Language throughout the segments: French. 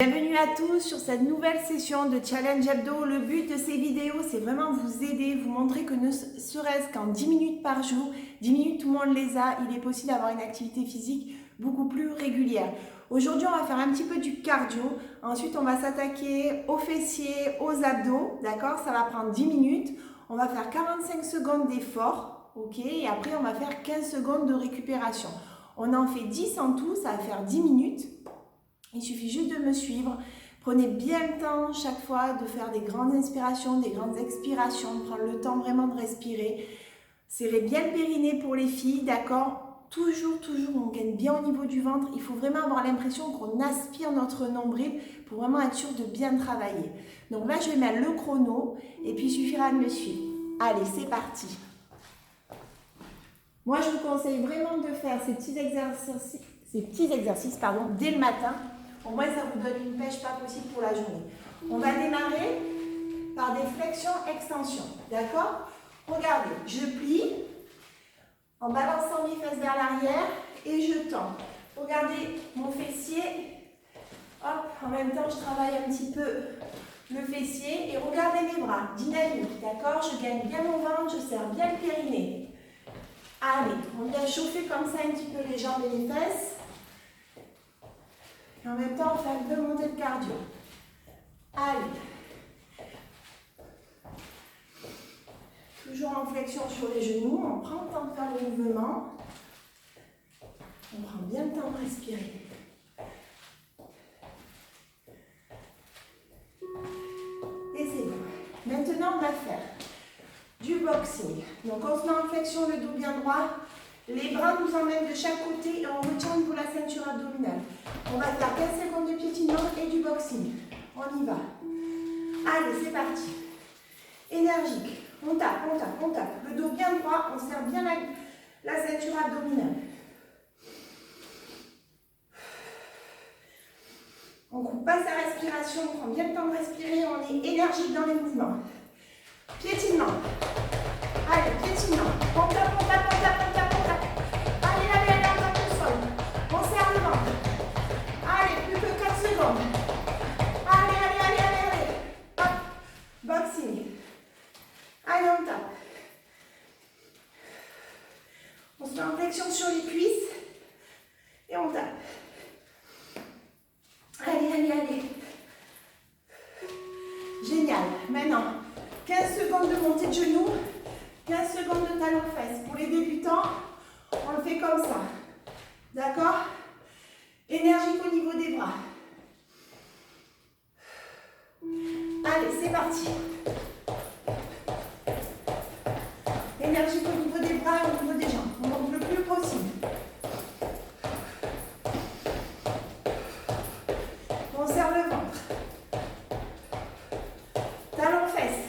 Bienvenue à tous sur cette nouvelle session de Challenge Hebdo. Le but de ces vidéos, c'est vraiment vous aider, vous montrer que ne serait-ce qu'en 10 minutes par jour, 10 minutes tout le monde les a, il est possible d'avoir une activité physique beaucoup plus régulière. Aujourd'hui, on va faire un petit peu du cardio. Ensuite, on va s'attaquer aux fessiers, aux abdos, d'accord? Ça va prendre 10 minutes. On va faire 45 secondes d'effort, ok? Et après, on va faire 15 secondes de récupération. On en fait 10 en tout, ça va faire 10 minutes. Il suffit juste de me suivre. Prenez bien le temps chaque fois de faire des grandes inspirations, des grandes expirations, de prendre le temps vraiment de respirer. Serrez bien le périnée pour les filles, d'accord? Toujours, on gagne bien au niveau du ventre. Il faut vraiment avoir l'impression qu'on aspire notre nombril pour vraiment être sûr de bien travailler. Donc là, je vais mettre le chrono et puis il suffira de me suivre. Allez, c'est parti. Moi, je vous conseille vraiment de faire ces petits exercices dès le matin. Au moins, ça vous donne une pêche pas possible pour la journée. On va démarrer par des flexions-extensions. D'accord? Regardez, je plie en balançant mes fesses vers l'arrière et je tends. Regardez mon fessier. Hop, en même temps, je travaille un petit peu le fessier. Et regardez mes bras, dynamique. D'accord? Je gagne bien mon ventre, je serre bien le périnée. Allez, on vient chauffer comme ça un petit peu les jambes et les fesses. Et en même temps, on fait un peu monter le cardio. Allez. Toujours en flexion sur les genoux. On prend le temps de faire le mouvement. On prend bien le temps de respirer. Et c'est bon. Maintenant, on va faire du boxing. Donc, on se met en flexion, le dos bien droit. Les bras nous emmènent de chaque côté et on retient pour la ceinture abdominale. On va faire 15 secondes de piétinement et du boxing. On y va. Allez, c'est parti. Énergique. On tape. Le dos bien droit, on serre bien la ceinture abdominale. On ne coupe pas sa respiration, on prend bien le temps de respirer, on est énergique dans les mouvements. Piétinement. Allez, piétinement. On tape. Allez, on tape le sol. On serre le ventre. Allez, plus que 4 secondes. Allez. Hop. Boxing. Allez, on tape. On se met en flexion sur les cuisses. Et on tape. Allez. Génial. Maintenant, 15 secondes de montée de genoux. 15 secondes de talons-fesses. Pour les débutants, on le fait comme ça. D'accord? Énergique au niveau des bras. Allez, c'est parti. Énergique au niveau des bras et au niveau des jambes. On monte le plus possible. On serre le ventre. Talons-fesses.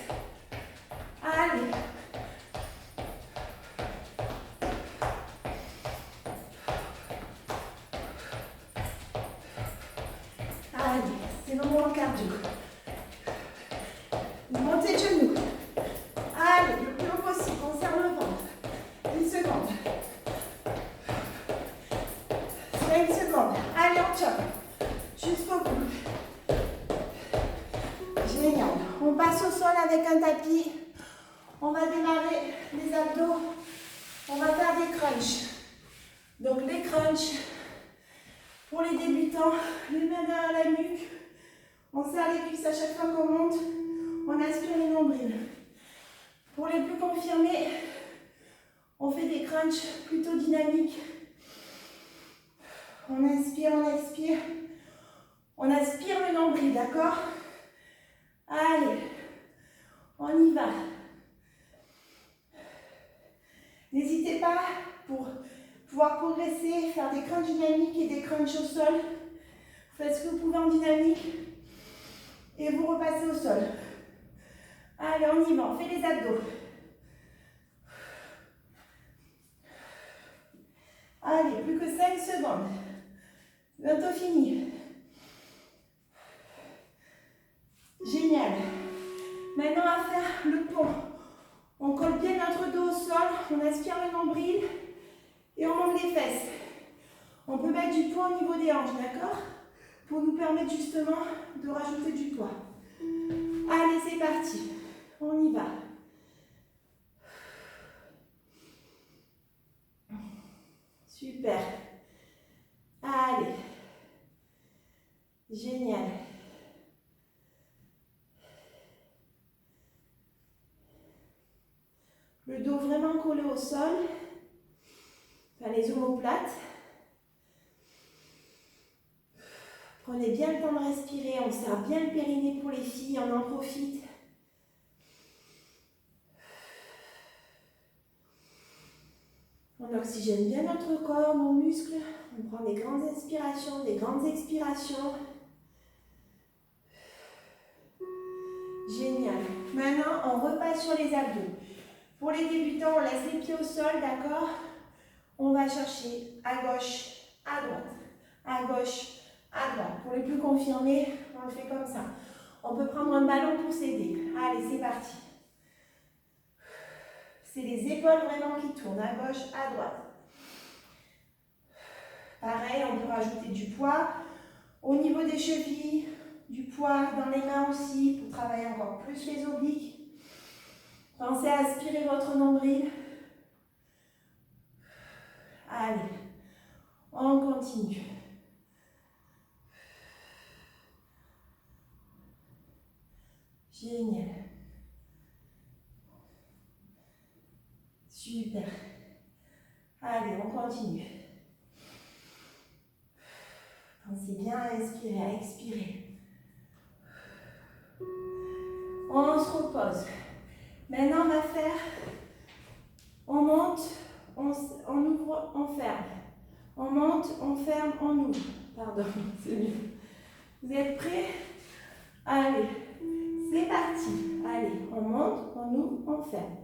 Allez. Allez, c'est le moment cardio. Montez de genoux. Allez, le plus haut possible, on serre le ventre. 10 secondes. 5 secondes. Allez, on chope. Jusqu'au bout. Génial. On passe au sol avec un tapis. On va démarrer les abdos. On va faire des crunchs. Donc les crunchs, pour les débutants, les mains derrière la nuque. On serre les cuisses à chaque fois qu'on monte. On aspire les nombrils. Pour les plus confirmés, on fait des crunchs plutôt dynamiques. On inspire, on expire. On aspire le nombril, d'accord? Allez, on y va. N'hésitez pas pour pouvoir progresser, faire des crunchs dynamiques et des crunchs au sol. Vous faites ce que vous pouvez en dynamique et vous repassez au sol. Allez, on y va, on fait les abdos. Allez, plus que 5 secondes. Bientôt fini. Génial. Maintenant, on va faire le pont. On colle bien notre dos au sol, on aspire le nombril et on monte les fesses. On peut mettre du poids au niveau des hanches, d'accord? pour nous permettre justement de rajouter du poids. Allez, c'est parti. On y va. Super. Allez. Génial. Le dos vraiment collé au sol. Enfin, les omoplates. Prenez bien le temps de respirer. On serre bien le périnée pour les filles. On en profite. On oxygène bien notre corps, nos muscles. On prend des grandes inspirations, des grandes expirations. Génial. Maintenant, on repasse sur les abdos. Pour les débutants, on laisse les pieds au sol, d'accord? On va chercher à gauche, à droite, à gauche, à droite. Pour les plus confirmés, on le fait comme ça. On peut prendre un ballon pour s'aider. Allez, c'est parti. C'est les épaules vraiment qui tournent, à gauche, à droite. Pareil, on peut rajouter du poids au niveau des chevilles, du poids dans les mains aussi pour travailler encore plus les obliques. Pensez à aspirer votre nombril. Allez, on continue. Génial. Super. Allez, on continue. Pensez bien à inspirer, à expirer. On se repose. Maintenant, on va faire, on monte, on ouvre, on ferme. On monte, on ferme, on ouvre. Pardon, c'est mieux. Vous êtes prêts? Allez, c'est parti. Allez, on monte, on ouvre, on ferme.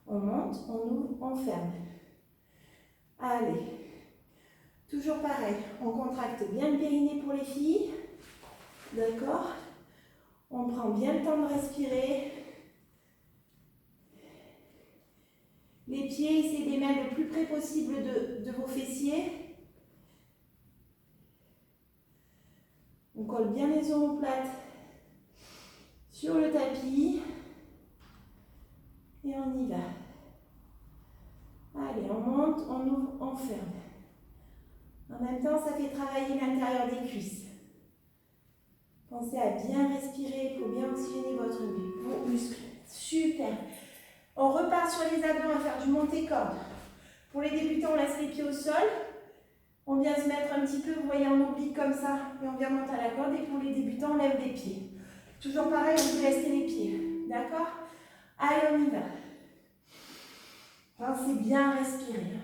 On monte, on ouvre, on ferme. Allez, toujours pareil. On contracte bien le périnée pour les filles. D'accord? On prend bien le temps de respirer. Les pieds, essayez de les mettre le plus près possible de vos fessiers. On colle bien les omoplates sur le tapis. Et on y va. Allez, on monte, on ouvre, on ferme. En même temps, ça fait travailler l'intérieur des cuisses. Pensez à bien respirer pour bien oxygéner vos muscles. Super. On repart sur les abdos, on va faire du monté-corde. Pour les débutants, on laisse les pieds au sol. On vient se mettre un petit peu, vous voyez, en oblique comme ça. Et on vient monter à la corde. Et pour les débutants, on lève les pieds. Toujours pareil, on peut rester les pieds. D'accord? Allez, on y va. Pensez bien à respirer.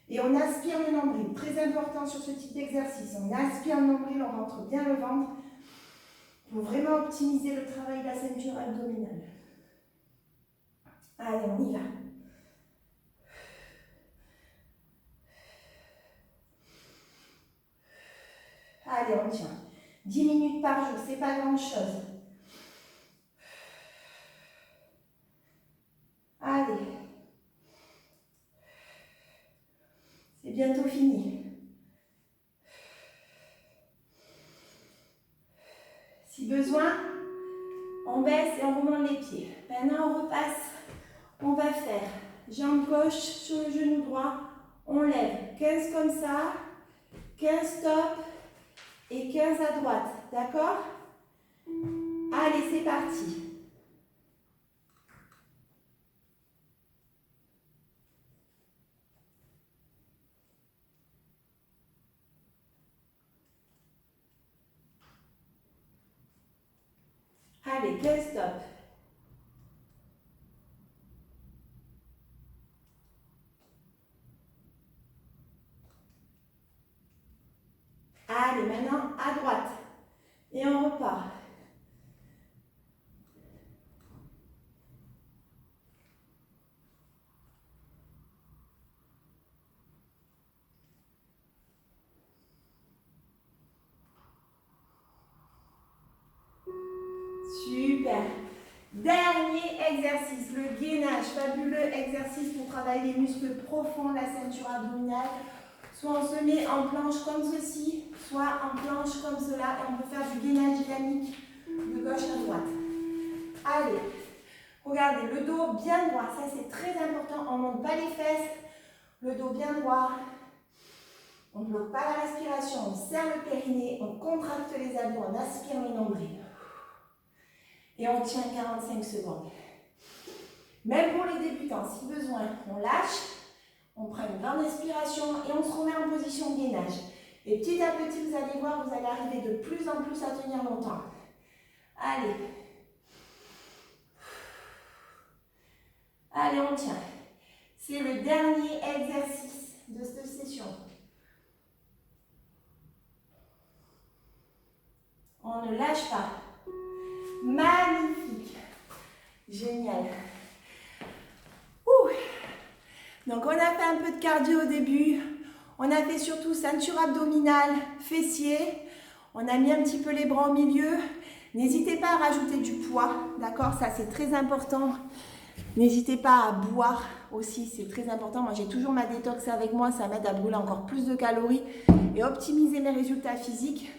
Et on aspire le nombril. Très important sur ce type d'exercice. On aspire le nombril, on rentre bien le ventre. Pour vraiment optimiser le travail de la ceinture abdominale. Allez, on y va. Allez, on tient. 10 minutes par jour, c'est pas grand chose. Allez. C'est bientôt fini. Si besoin, on baisse et on remonte les pieds. Maintenant, on repasse. On va faire jambe gauche sur le genou droit. On lève 15 comme ça, 15 stop et 15 à droite. D'accord? Allez, c'est parti. Allez, 15 stop. Allez, maintenant à droite. Et on repart. Super. Dernier exercice, le gainage. Fabuleux exercice pour travailler les muscles profonds de la ceinture abdominale. Soit on se met en planche comme ceci, soit en planche comme cela, et on peut faire du gainage dynamique de gauche à droite. Allez, regardez, le dos bien droit, ça c'est très important, on ne monte pas les fesses, le dos bien droit, on ne bloque pas la respiration, on serre le périnée, on contracte les abdos, on aspire le nombril. Et on tient 45 secondes. Même pour les débutants, si besoin, on lâche, on prend une grande inspiration et on se remet en position de gainage. Et petit à petit, vous allez voir, vous allez arriver de plus en plus à tenir longtemps. Allez. Allez, on tient. C'est le dernier exercice de cette session. On ne lâche pas. Magnifique. Génial. Ouh. Donc, on a fait un peu de cardio au début. On a fait surtout ceinture abdominale, fessiers. On a mis un petit peu les bras au milieu. N'hésitez pas à rajouter du poids, d'accord? Ça, c'est très important. N'hésitez pas à boire aussi, c'est très important. Moi, j'ai toujours ma détox avec moi. Ça m'aide à brûler encore plus de calories et optimiser mes résultats physiques.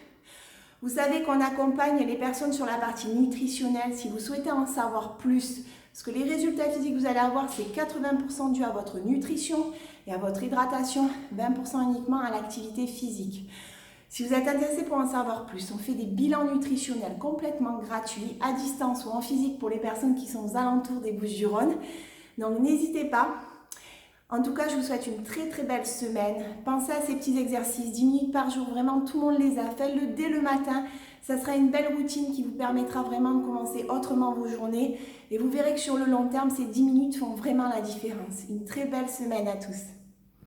Vous savez qu'on accompagne les personnes sur la partie nutritionnelle. Si vous souhaitez en savoir plus, parce que les résultats physiques que vous allez avoir, c'est 80% dû à votre nutrition et à votre hydratation, 20% uniquement à l'activité physique. Si vous êtes intéressé pour en savoir plus, on fait des bilans nutritionnels complètement gratuits, à distance ou en physique pour les personnes qui sont aux alentours des Bouches-du-Rhône. Donc n'hésitez pas. En tout cas, je vous souhaite une très très belle semaine. Pensez à ces petits exercices, 10 minutes par jour, vraiment tout le monde les a. Faites-le dès le matin. Ça sera une belle routine qui vous permettra vraiment de commencer autrement vos journées. Et vous verrez que sur le long terme, ces 10 minutes font vraiment la différence. Une très belle semaine à tous.